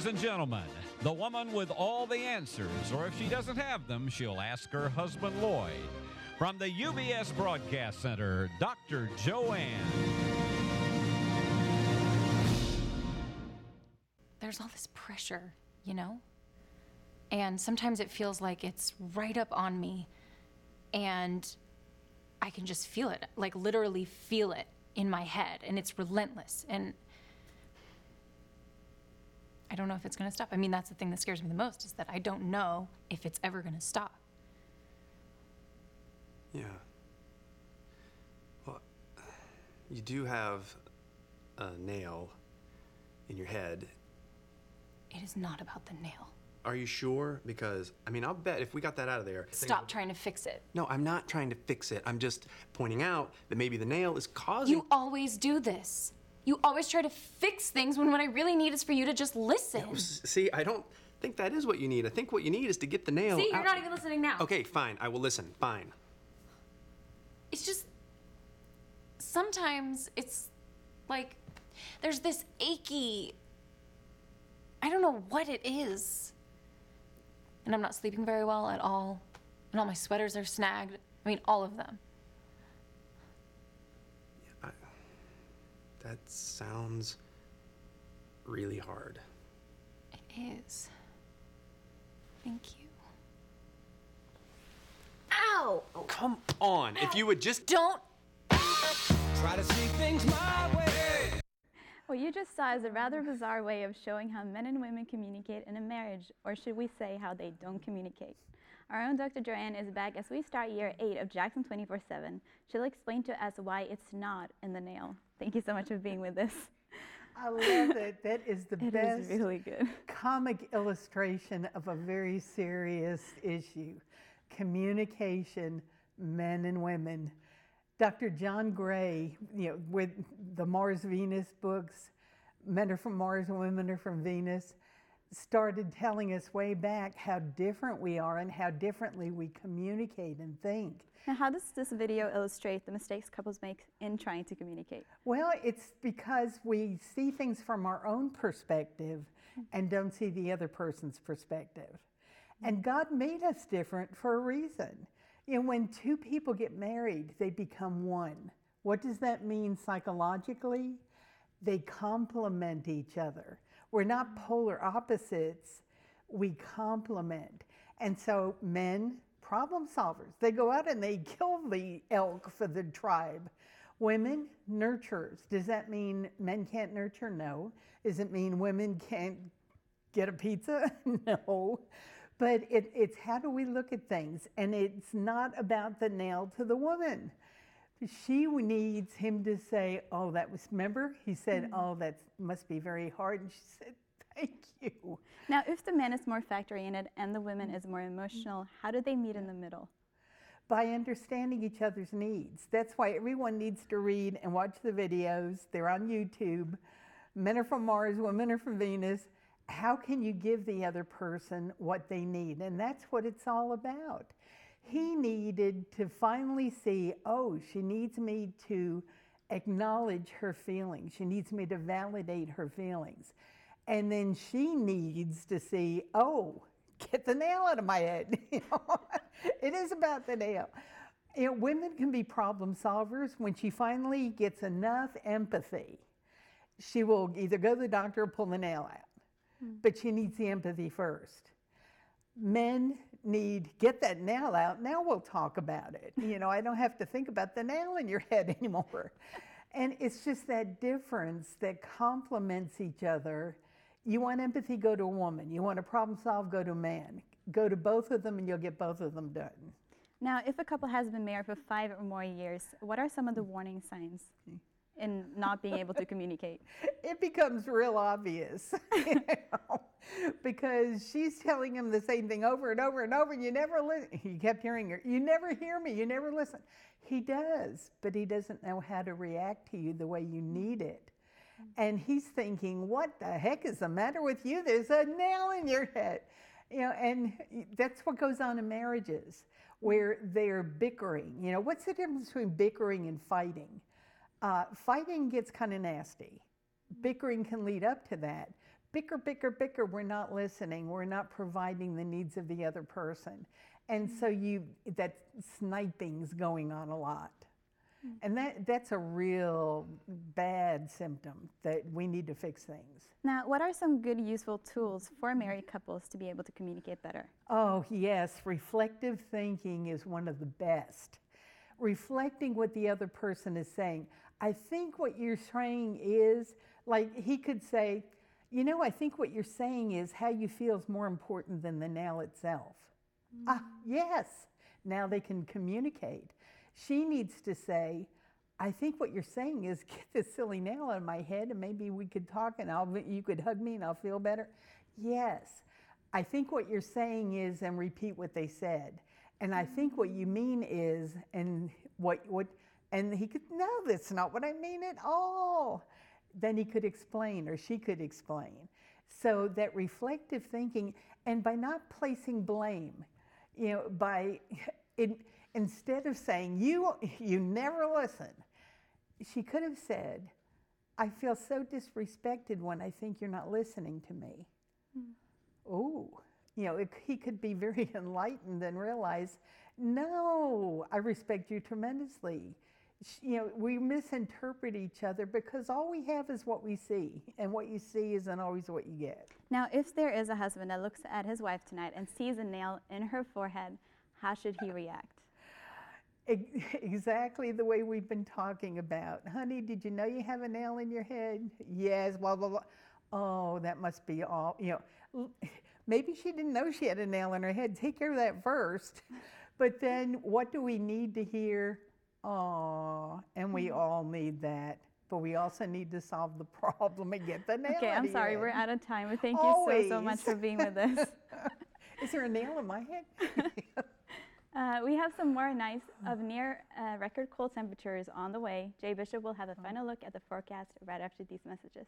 Ladies and gentlemen, the woman with all the answers, or if she doesn't have them, she'll ask her husband Lloyd. From the UBS Broadcast Center, Dr. Joanne. There's all this pressure, you know? And sometimes it feels like it's right up on me, and I can just feel it, like literally feel it in my head, and it's relentless. And I don't know if it's gonna stop. I mean, that's the thing that scares me the most, is that I don't know if it's ever gonna stop. Yeah. Well, you do have a nail in your head. It is not about the nail. Are you sure? Because, I mean, I'll bet if we got that out of there... Stop trying to fix it. No, I'm not trying to fix it. I'm just pointing out that maybe the nail is causing... You always do this. You always try to fix things when what I really need is for you to just listen. Yeah, see, I don't think that is what you need. I think what you need is to get the nail See, you're out. not even listening now. Okay, fine. I will listen. Fine. It's just, sometimes it's like, there's this achy, I don't know what it is. And I'm not sleeping very well at all. And all my sweaters are snagged. I mean, all of them. Yeah, that sounds really hard. It is. Thank you. Ow! Oh, come on. If you would just... Don't. Try to see things my way. What you just saw is a rather bizarre way of showing how men and women communicate in a marriage, or should we say how they don't communicate. Our own Dr. Joanne is back as we start year 8 of Jackson 24/7. She'll explain to us why it's not in the nail. Thank you so much for being with us. I love it. That is the It best is really good. comic illustration of a very serious issue. Communication, men and women. Dr. John Gray, with the Mars-Venus books, Men Are From Mars and Women Are From Venus, started telling us way back how different we are and how differently we communicate and think. Now, how does this video illustrate the mistakes couples make in trying to communicate? Well, it's because we see things from our own perspective and don't see the other person's perspective. And God made us different for a reason. When two people get married, they become one. What does that mean psychologically? They complement each other. We're not polar opposites, we complement. And so men, problem solvers. They go out and they kill the elk for the tribe. Women, nurturers. Does that mean men can't nurture? No. Does it mean women can't get a pizza? No. But it's how do we look at things? And it's not about the nail to the woman. She needs him to say, oh, that was, remember? He said, oh, that must be very hard. And she said, thank you. Now, if the man is more factory-oriented and the woman is more emotional, how do they meet in the middle? By understanding each other's needs. That's why everyone needs to read and watch the videos. They're on YouTube. Men Are From Mars, Women Are From Venus. How can you give the other person what they need? And that's what it's all about. He needed to finally see, oh, she needs me to acknowledge her feelings. She needs me to validate her feelings. And then she needs to see, oh, get the nail out of my head. It is about the nail. Women can be problem solvers. When she finally gets enough empathy, she will either go to the doctor or pull the nail out. But she needs the empathy first. Men need, get that nail out, now we'll talk about it. I don't have to think about the nail in your head anymore. And it's just that difference that complements each other. You want empathy, go to a woman. You want a problem solved, go to a man. Go to both of them and you'll get both of them done. Now, if a couple has been married for 5 or more years, what are some of the warning signs in not being able to communicate? It becomes real obvious, because she's telling him the same thing over and over and over, and you never listen. He kept hearing her, you never hear me, you never listen. He does, but he doesn't know how to react to you the way you need it. And he's thinking, what the heck is the matter with you? There's a nail in your head. And that's what goes on in marriages, where they're bickering. What's the difference between bickering and fighting? Fighting gets kind of nasty. Bickering can lead up to that. bicker, bicker, bicker, we're not listening. We're not providing the needs of the other person. And so that sniping's going on a lot. And that's a real bad symptom that we need to fix things. Now, what are some good, useful tools for married couples to be able to communicate better? Oh, yes. Reflective thinking is one of the best. Reflecting what the other person is saying. I think what you're saying is, like he could say, you know, I think what you're saying is how you feel is more important than the nail itself. Yes. Now they can communicate. She needs to say, I think what you're saying is get this silly nail out of my head and maybe we could talk and you could hug me and I'll feel better. Yes. I think what you're saying is, and repeat what they said. And I think what you mean is, and and he could, no, that's not what I mean at all. Then he could explain, or she could explain. So that reflective thinking, and by not placing blame, you know, instead of saying, you never listen, she could have said, I feel so disrespected when I think you're not listening to me. Oh, you know, he could be very enlightened and realize, no, I respect you tremendously. You know, we misinterpret each other because all we have is what we see, and what you see isn't always what you get. Now, if there is a husband that looks at his wife tonight and sees a nail in her forehead, how should he react? Exactly the way we've been talking about. Honey, did you know you have a nail in your head? Yes, blah, blah, blah. Oh, that must be all, you know. Maybe she didn't know she had a nail in her head. Take care of that first. But then what do we need to hear? Oh, and we all need that. But we also need to solve the problem and get the nail Okay, out I'm of sorry, your we're head. out of time. But thank you so much Always. for being with us. Is there a nail in my head? We have some more nights of near record cold temperatures on the way. Jay Bishop will have a final look at the forecast right after these messages.